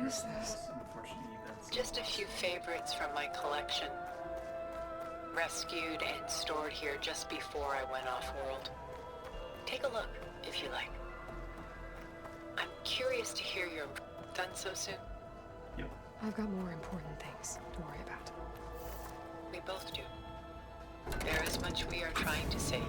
What is this? Unfortunate events. Just a few favorites from my collection. Rescued and stored here just before I went off-world. Take a look, if you like. I'm curious to hear your... Done so soon? Yep. I've got more important things to worry about. We both do. There is much we are trying to save.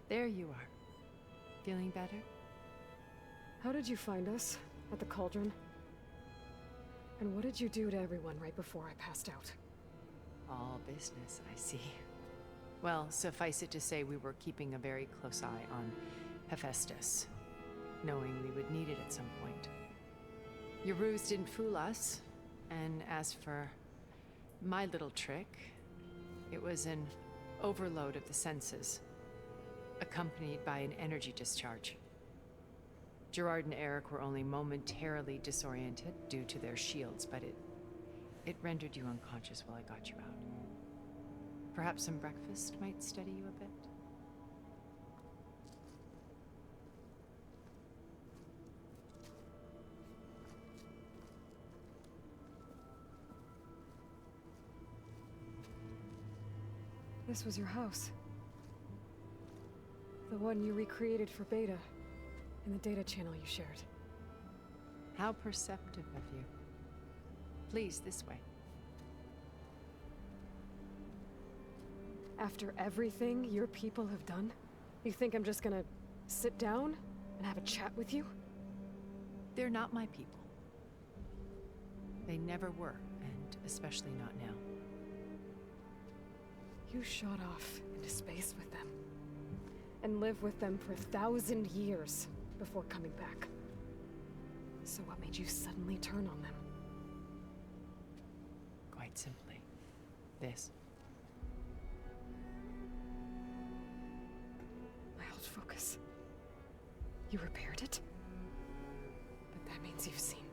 There you are. Feeling better? How did you find us? At the cauldron? And what did you do to everyone right before I passed out? All business, I see. Well, suffice it to say we were keeping a very close eye on Hephaestus, knowing we would need it at some point. Your ruse didn't fool us, and as for my little trick, it was an overload of the senses, accompanied by an energy discharge. Gerard and Eric were only momentarily disoriented due to their shields, but it rendered you unconscious while I got you out. Perhaps some breakfast might steady you a bit? This was your house. The one you recreated for Beta, in the data channel you shared. How perceptive of you. Please, this way. After everything your people have done, you think I'm just gonna sit down and have a chat with you? They're not my people. They never were, and especially not now. You shot off into space with them, and lived with them for 1,000 years before coming back. So what made you suddenly turn on them? Quite simply, this. My old focus. You repaired it? But that means you've seen...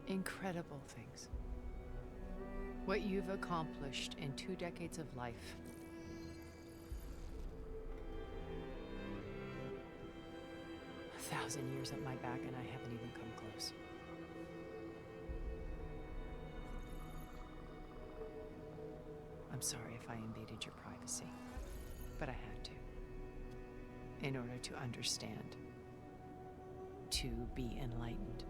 Incredible things. What you've accomplished in 2 decades of life. A 1,000 years at my back and I haven't even come close. I'm sorry if I invaded your privacy, but I had to. In order to understand. To be enlightened.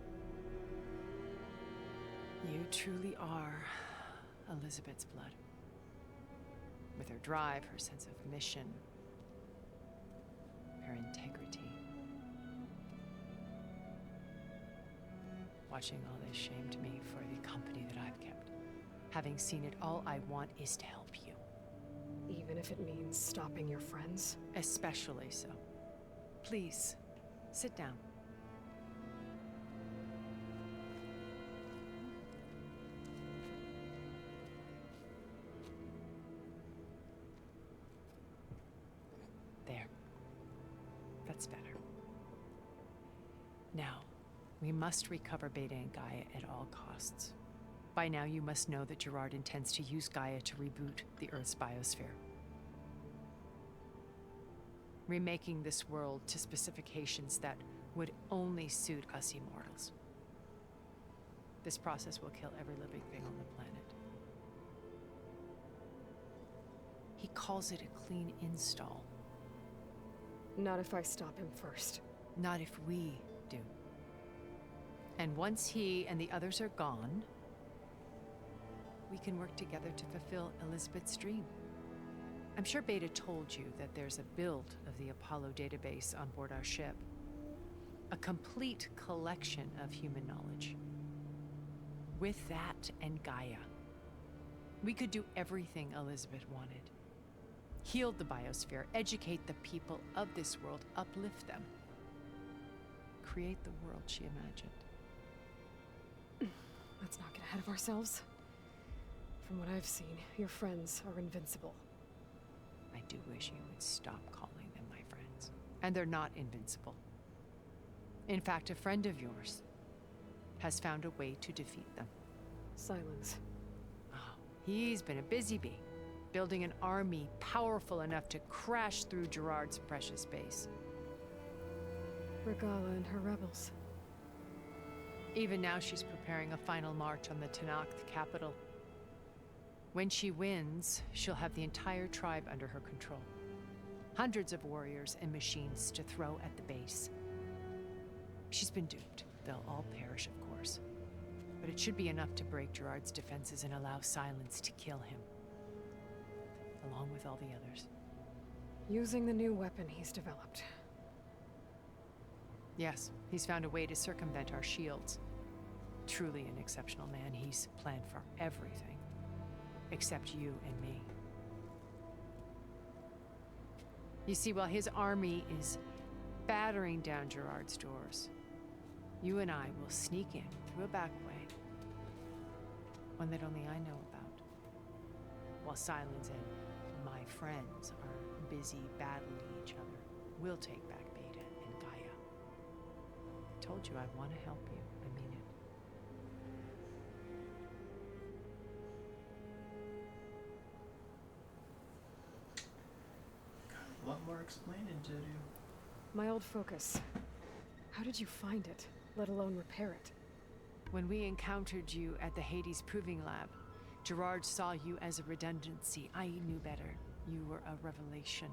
You truly are Elizabeth's blood. With her drive, her sense of mission, her integrity. Watching all this shamed me for the company that I've kept. Having seen it, all I want is to help you. Even if it means stopping your friends? Especially so. Please, sit down. There. That's better. Now, we must recover Beta and Gaia at all costs. By now, you must know that Gerard intends to use Gaia to reboot the Earth's biosphere. Remaking this world to specifications that would only suit us immortals. This process will kill every living thing on the planet. He calls it a clean install. Not if I stop him first. Not if we do. And once he and the others are gone, we can work together to fulfill Elizabeth's dream. I'm sure Beta told you that there's a build of the Apollo database on board our ship. A complete collection of human knowledge. With that and Gaia, we could do everything Elizabeth wanted. Heal the biosphere, educate the people of this world, uplift them. Create the world she imagined. Let's not get ahead of ourselves. From what I've seen, your friends are invincible. I do wish you would stop calling them my friends. And they're not invincible. In fact, a friend of yours has found a way to defeat them. Silence. Oh, he's been a busy bee, building an army powerful enough to crash through Gerard's precious base. Regala and her rebels. Even now, she's preparing a final march on the Tenakth capital. When she wins, she'll have the entire tribe under her control. Hundreds of warriors and machines to throw at the base. She's been duped. They'll all perish, of course. But it should be enough to break Gerard's defenses and allow Silence to kill him. Along with all the others. Using the new weapon he's developed. Yes, he's found a way to circumvent our shields. Truly an exceptional man. He's planned for everything. Except you and me. You see, while his army is battering down Gerard's doors, you and I will sneak in through a back way. One that only I know about. While Silence and my friends are busy battling each other, we'll take back Beta and Gaia. I told you I want to help you. I mean it. A lot more explaining to do. My old focus. How did you find it, let alone repair it? When we encountered you at the Hades Proving Lab, Gerard saw you as a redundancy. I knew better. You were a revelation.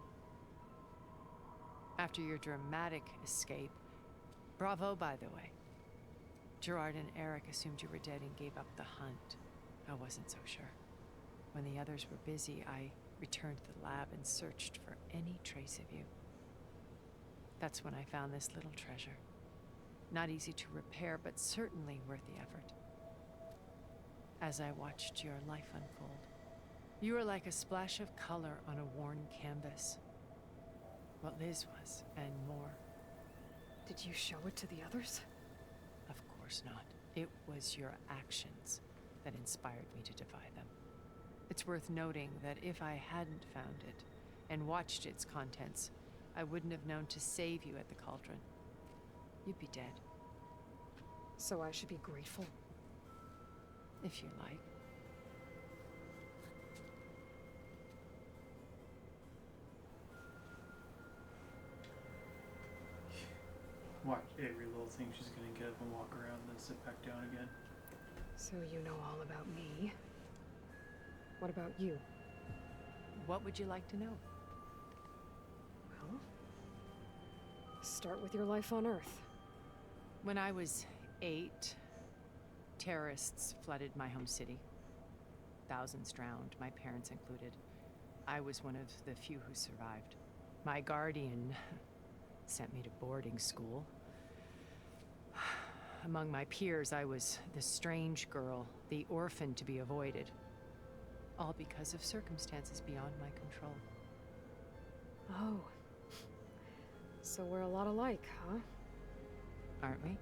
After your dramatic escape, bravo, by the way. Gerard and Eric assumed you were dead and gave up the hunt. I wasn't so sure. When the others were busy, I returned to the lab and searched for any trace of you. That's when I found this little treasure. Not easy to repair, but certainly worth the effort. As I watched your life unfold, you were like a splash of color on a worn canvas. What Liz was, and more. Did you show it to the others? Of course not. It was your actions that inspired me to defy them. It's worth noting that if I hadn't found it and watched its contents, I wouldn't have known to save you at the cauldron. You'd be dead. So I should be grateful? If you like. Watch every little thing she's gonna get up and walk around and then sit back down again. So you know all about me. What about you? What would you like to know? Well, start with your life on Earth. When I was 8, terrorists flooded my home city. Thousands drowned, my parents included. I was one of the few who survived. My guardian sent me to boarding school. Among my peers, I was the strange girl, the orphan to be avoided. All because of circumstances beyond my control. Oh. So we're a lot alike, huh? Aren't we?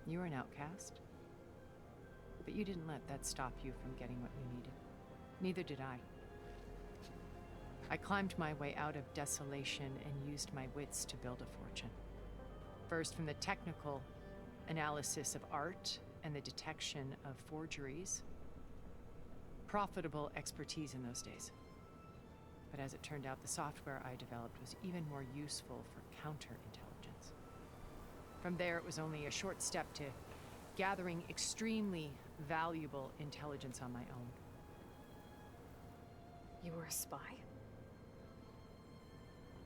You were an outcast. But you didn't let that stop you from getting what you needed. Neither did I. I climbed my way out of desolation and used my wits to build a fortune. First, from the technical analysis of art and the detection of forgeries. Profitable expertise in those days. But as it turned out, the software I developed was even more useful for counterintelligence. From there, it was only a short step to gathering extremely valuable intelligence on my own. You were a spy?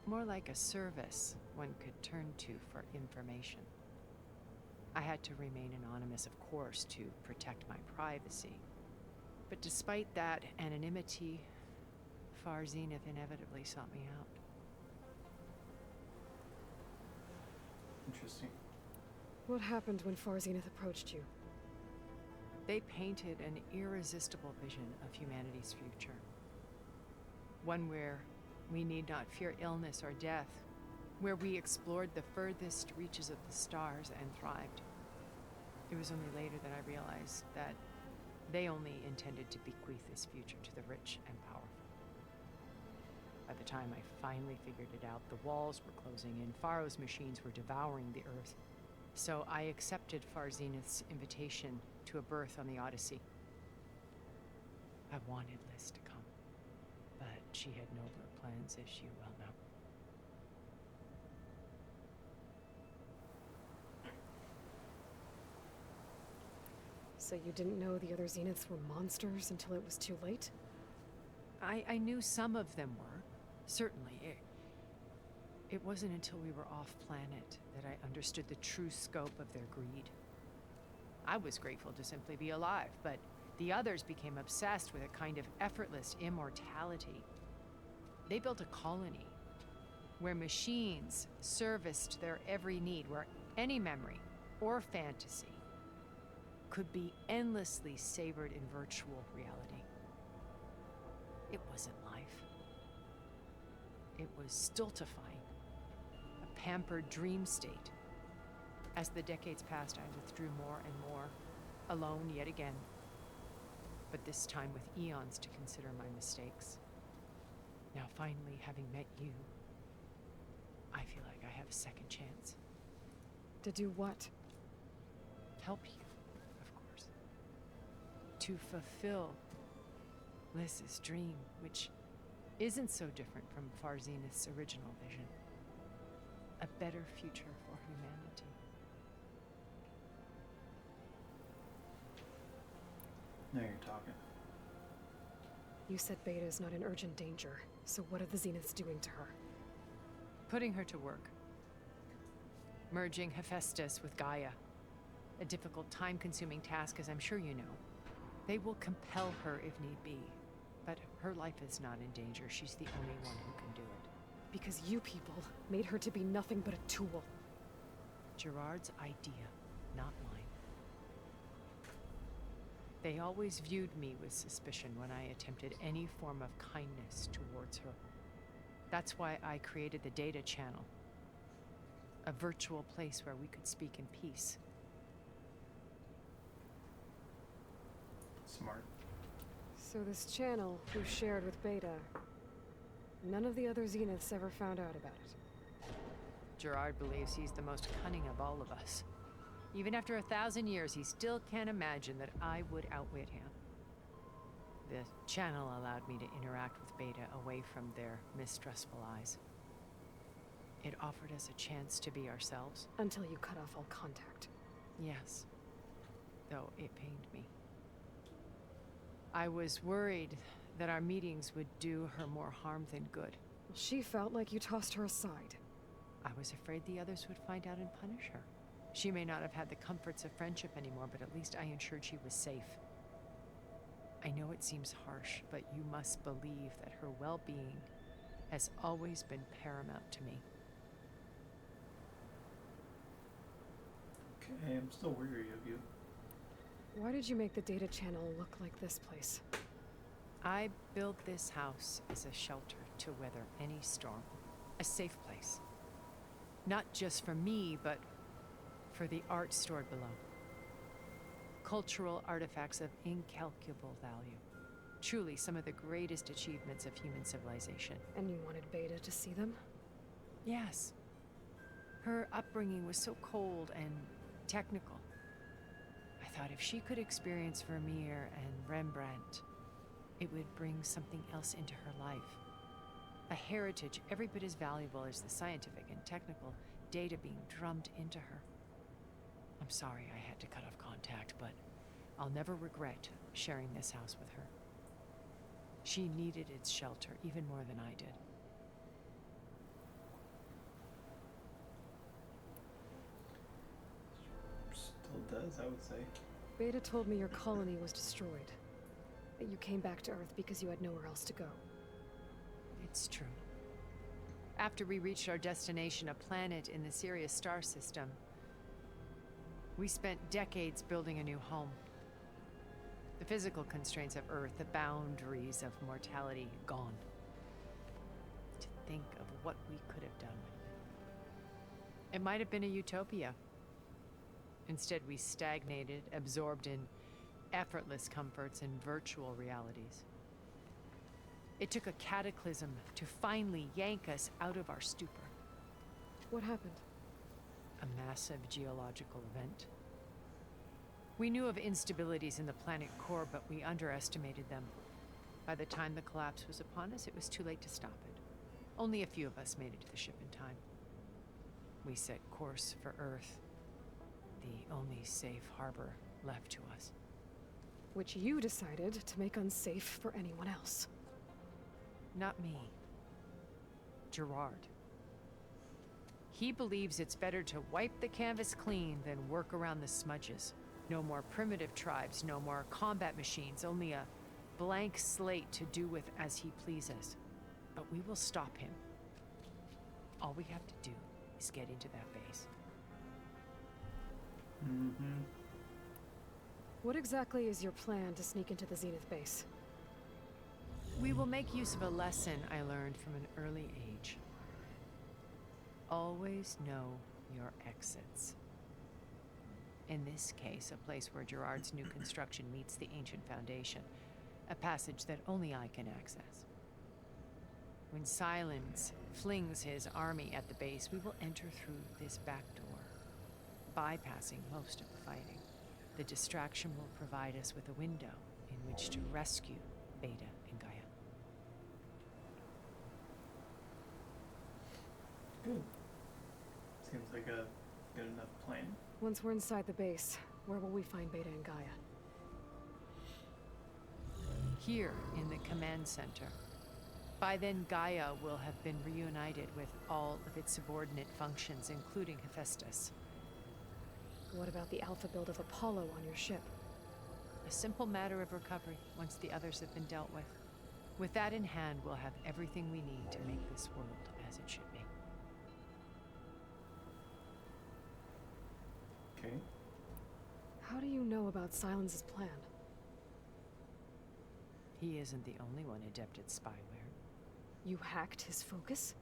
More like a service one could turn to for information. I had to remain anonymous, of course, to protect my privacy. But despite that anonymity, Far Zenith inevitably sought me out. Interesting. What happened when Far Zenith approached you? They painted an irresistible vision of humanity's future. One where we need not fear illness or death, where we explored the furthest reaches of the stars and thrived. It was only later that I realized that they only intended to bequeath this future to the rich and powerful. By the time I finally figured it out, the walls were closing in, Faro's machines were devouring the Earth. So I accepted Far Zenith's invitation to a berth on the Odyssey. I wanted Liz to come, but she had nobler plans, as you well know. So you didn't know the other Zeniths were monsters until it was too late? I knew some of them were, certainly. It wasn't until we were off-planet that I understood the true scope of their greed. I was grateful to simply be alive, but the others became obsessed with a kind of effortless immortality. They built a colony where machines serviced their every need, where any memory or fantasy could be endlessly savored in virtual reality. It wasn't life. It was stultifying, a pampered dream state. As the decades passed, I withdrew more and more, alone yet again, but this time with eons to consider my mistakes. Now finally, having met you, I feel like I have a second chance. To do what? Help you, of course. To fulfill Liz's dream, which isn't so different from Far Zenith's original vision. A better future for humanity. Now you're talking. You said Beta is not in urgent danger, so what are the Zeniths doing to her? Putting her to work. Merging Hephaestus with Gaia. A difficult, time-consuming task, as I'm sure you know. They will compel her if need be. But her life is not in danger. She's the only one who can do it. Because you people made her to be nothing but a tool. Gerard's idea, not mine. They always viewed me with suspicion when I attempted any form of kindness towards her. That's why I created the data channel. A virtual place where we could speak in peace. Smart. So this channel you shared with Beta, none of the other Zeniths ever found out about it. Gerard believes he's the most cunning of all of us. Even after 1,000 years, he still can't imagine that I would outwit him. The channel allowed me to interact with Beta away from their mistrustful eyes. It offered us a chance to be ourselves. Until you cut off all contact. Yes, though it pained me. I was worried that our meetings would do her more harm than good. She felt like you tossed her aside. I was afraid the others would find out and punish her. She may not have had the comforts of friendship anymore, but at least I ensured she was safe. I know it seems harsh, but you must believe that her well-being has always been paramount to me. Okay, I'm still weary of you. Why did you make the data channel look like this place? I built this house as a shelter to weather any storm. A safe place. Not just for me, but for the art stored below. Cultural artifacts of incalculable value. Truly some of the greatest achievements of human civilization. And you wanted Beta to see them? Yes. Her upbringing was so cold and technical. I thought if she could experience Vermeer and Rembrandt, it would bring something else into her life. A heritage every bit as valuable as the scientific and technical data being drummed into her. I'm sorry I had to cut off contact, but I'll never regret sharing this house with her. She needed its shelter even more than I did. Still does, I would say. Beta told me your colony was destroyed. That you came back to Earth because you had nowhere else to go. It's true. After we reached our destination, a planet in the Sirius star system, we spent decades building a new home. The physical constraints of Earth, the boundaries of mortality, gone. To think of what we could have done with it. It might have been a utopia. Instead, we stagnated, absorbed in effortless comforts and virtual realities. It took a cataclysm to finally yank us out of our stupor. What happened? A massive geological event. We knew of instabilities in the planet core, but we underestimated them. By the time the collapse was upon us, it was too late to stop it. Only a few of us made it to the ship in time. We set course for Earth, the only safe harbor left to us. Which you decided to make unsafe for anyone else. Not me. Gerard. He believes it's better to wipe the canvas clean than work around the smudges. No more primitive tribes, no more combat machines, only a blank slate to do with as he pleases. But we will stop him. All we have to do is get into that base. Mm-hmm. What exactly is your plan to sneak into the Zenith base? We will make use of a lesson I learned from an early age. Always know your exits. In this case, a place where Gerard's new construction meets the ancient foundation, a passage that only I can access. When Silence flings his army at the base, we will enter through this back door, bypassing most of the fighting. The distraction will provide us with a window in which to rescue Beta and Gaia. Good. Seems like a good enough plan. Once we're inside the base, where will we find Beta and Gaia? Here in the command center. By then, Gaia will have been reunited with all of its subordinate functions, including Hephaestus. What about the alpha build of Apollo on your ship? A simple matter of recovery once the others have been dealt with. With that in hand, we'll have everything we need to make this world as it should be. Okay. How do you know about Silence's plan? He isn't the only one adept at spyware. You hacked his focus?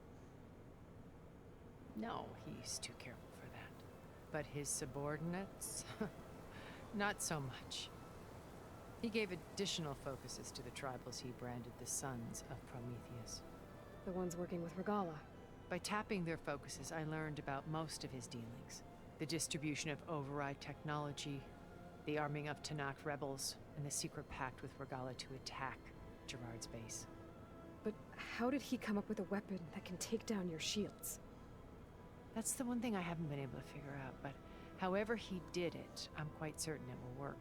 No, he's too careful for that. But his subordinates? Not so much. He gave additional focuses to the tribals he branded the Sons of Prometheus. The ones working with Regalla. By tapping their focuses, I learned about most of his dealings. The distribution of override technology, the arming of Tanakh rebels, and the secret pact with Regalla to attack Gerard's base. But how did he come up with a weapon that can take down your shields? That's the one thing I haven't been able to figure out, but however he did it, I'm quite certain it will work.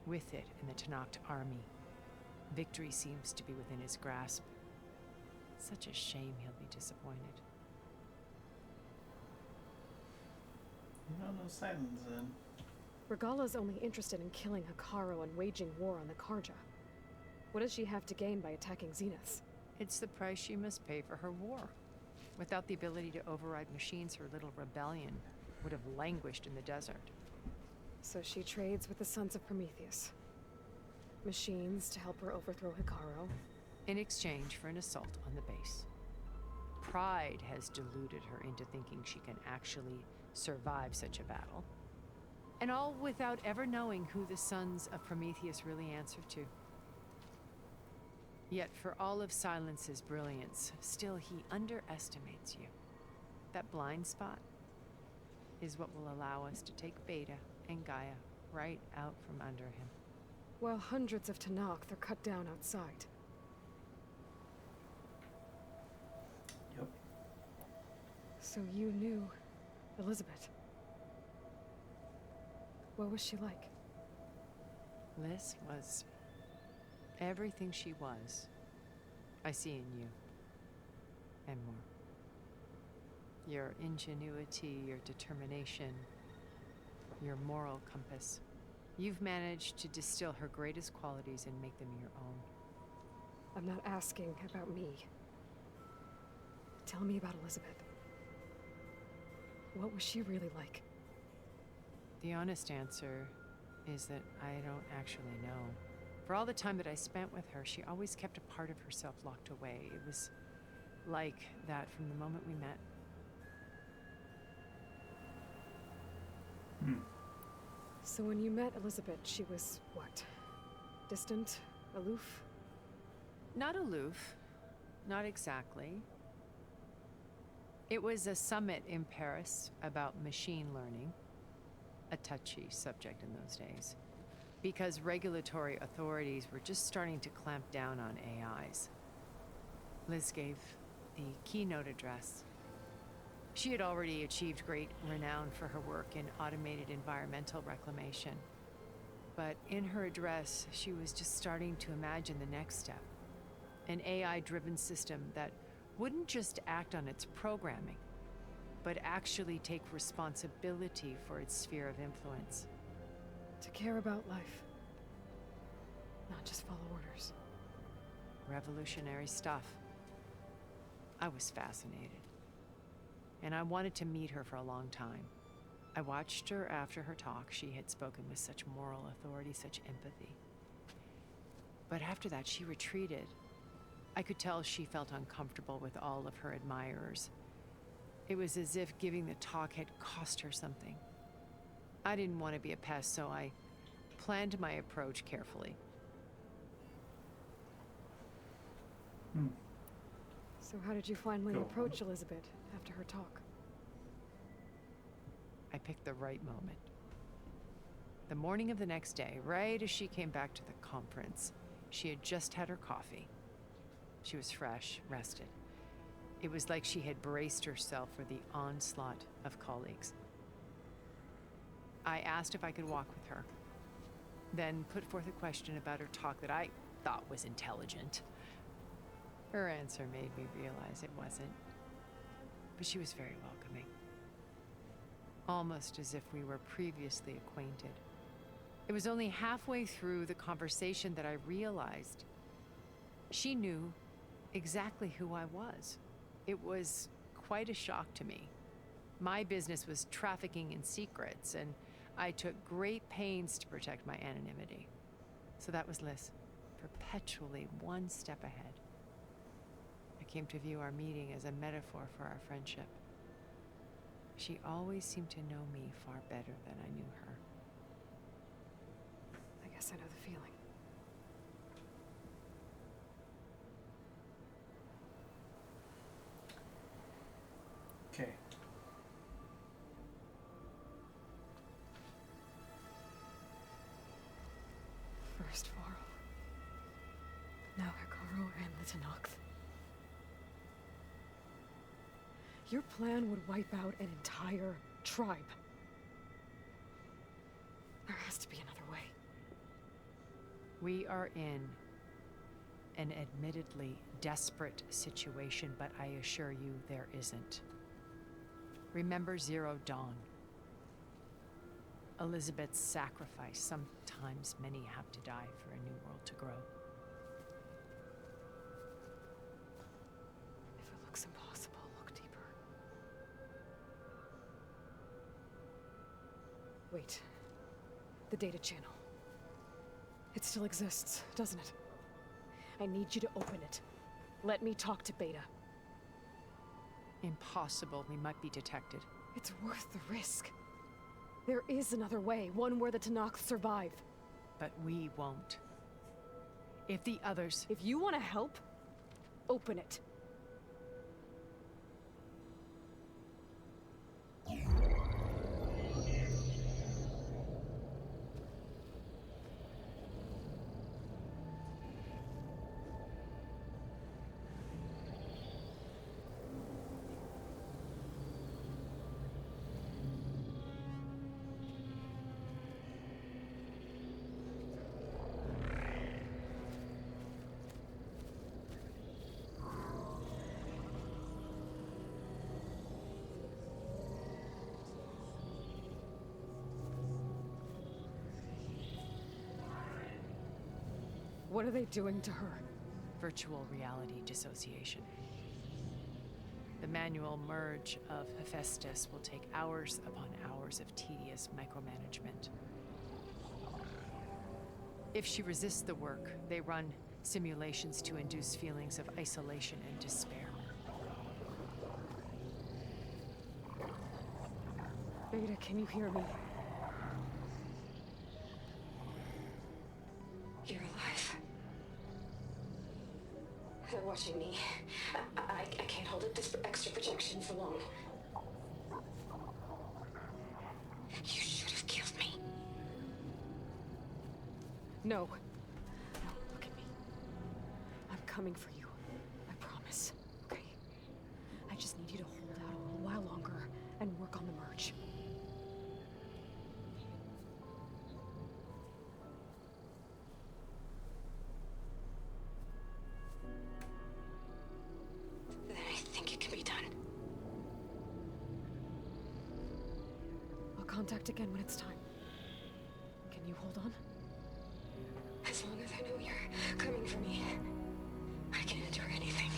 With it in the Tanakh army, victory seems to be within his grasp. Such a shame he'll be disappointed. No Silence then. Regalla's only interested in killing Hekarro and waging war on the Karja. What does she have to gain by attacking Zeniths? It's the price she must pay for her war. Without the ability to override machines, her little rebellion would have languished in the desert. So she trades with the Sons of Prometheus. Machines to help her overthrow Hekarro. In exchange for an assault on the base. Pride has deluded her into thinking she can actually survive such a battle. And all without ever knowing who the Sons of Prometheus really answer to. Yet for all of Silence's brilliance, still he underestimates you. That blind spot is what will allow us to take Beta and Gaia right out from under him. While hundreds of Tanakh are cut down outside. Yep. So you knew Elizabeth. What was she like? Liz was everything she was. I see in you. And more. Your ingenuity, your determination, your moral compass. You've managed to distill her greatest qualities and make them your own. I'm not asking about me. Tell me about Elizabeth. What was she really like? The honest answer is that I don't actually know. For all the time that I spent with her, she always kept a part of herself locked away. It was like that from the moment we met. So when you met Elizabeth, she was what? Distant? Aloof? Not aloof. Not exactly. It was a summit in Paris about machine learning, a touchy subject in those days, because regulatory authorities were just starting to clamp down on AIs. Liz gave the keynote address. She had already achieved great renown for her work in automated environmental reclamation. But in her address, she was just starting to imagine the next step, an AI-driven system that wouldn't just act on its programming, but actually take responsibility for its sphere of influence. To care about life, not just follow orders. Revolutionary stuff. I was fascinated, and I wanted to meet her for a long time. I watched her after her talk. She had spoken with such moral authority, such empathy. But after that, she retreated. I could tell she felt uncomfortable with all of her admirers. It was as if giving the talk had cost her something. I didn't want to be a pest, so I planned my approach carefully. So how did you finally Go approach Elizabeth after her talk? I picked the right moment. The morning of the next day, right as she came back to the conference, she had just had her coffee. She was fresh, rested. It was like she had braced herself for the onslaught of colleagues. I asked if I could walk with her, then put forth a question about her talk that I thought was intelligent. Her answer made me realize it wasn't, but she was very welcoming. Almost as if we were previously acquainted. It was only halfway through the conversation that I realized she knew exactly who I was. It was quite a shock to me. My business was trafficking in secrets, and I took great pains to protect my anonymity. So that was Liz, perpetually one step ahead. I came to view our meeting as a metaphor for our friendship. She always seemed to know me far better than I knew her. I guess I know the feeling. Okay. First Varl. Now Hikaru and the Tenakth. Your plan would wipe out an entire tribe. There has to be another way. We are in an admittedly desperate situation, but I assure you there isn't. Remember Zero Dawn. Elizabeth's sacrifice. Sometimes many have to die for a new world to grow. If it looks impossible, look deeper. Wait. The data channel. It still exists, doesn't it? I need you to open it. Let me talk to Beta. Impossible. We might be detected. It's worth the risk. There is another way, one where the Tenakth survive. But we won't. If the others... If you want to help, open it. What are they doing to her? Virtual reality dissociation. The manual merge of Hephaestus will take hours upon hours of tedious micromanagement. If she resists the work, they run simulations to induce feelings of isolation and despair. Beta, can you hear me? You're alive. They're watching me. I can't hold up this extra protection for long. You should have killed me. No. No, look at me. I'm coming for you. I promise. Okay? I just need you to hold out a little while longer and work on the merge. Then I think it can be done. I'll contact again when it's time. Can you hold on? As long as I know you're coming for me, I can endure anything.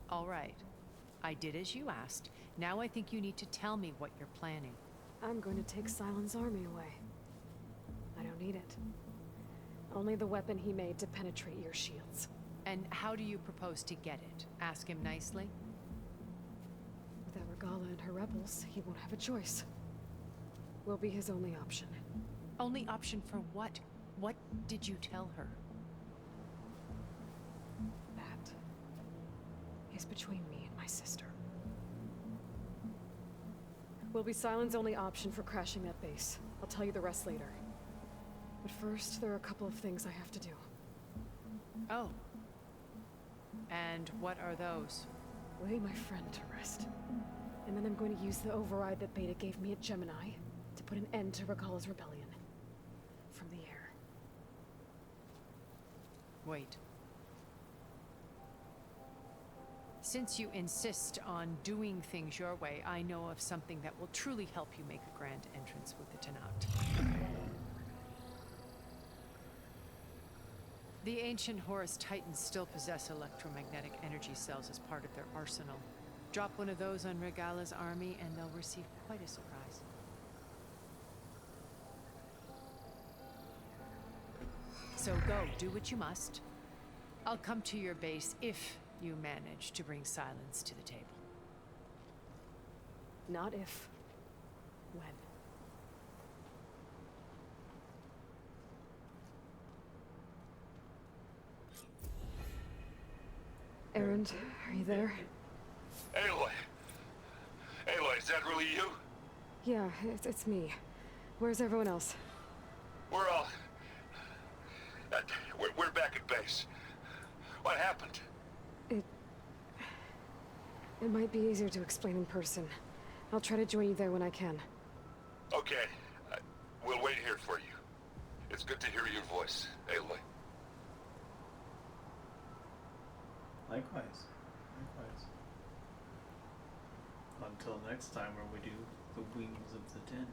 All right. I did as you asked. Now I think you need to tell me what you're planning. I'm going to take Silent's army away. I don't need it. Only the weapon he made to penetrate your shields. And how do you propose to get it? Ask him nicely? Without Regalla and her rebels, he won't have a choice. We'll be his only option. Only option for what? What did you tell her? That is between me and my sister. Will be Silent's only option for crashing that base. I'll tell you the rest later. But first, there are a couple of things I have to do. Oh. And what are those? Lay my friend to rest. And then I'm going to use the override that Beta gave me at Gemini to put an end to Regalla's rebellion. From the air. Wait. Since you insist on doing things your way, I know of something that will truly help you make a grand entrance with the Tenat. The ancient Horus Titans still possess electromagnetic energy cells as part of their arsenal. Drop one of those on Regalla's army and they'll receive quite a surprise. So go, do what you must. I'll come to your base if you manage to bring Silence to the table. Not if. When. Erend, are you there? Aloy! Aloy, is that really you? Yeah, it's me. Where's everyone else? We're all... we're back at base. What happened? It might be easier to explain in person. I'll try to join you there when I can. Okay. We'll wait here for you. It's good to hear your voice, Aloy. Likewise. Likewise. Until next time where we do the Wings of the Den.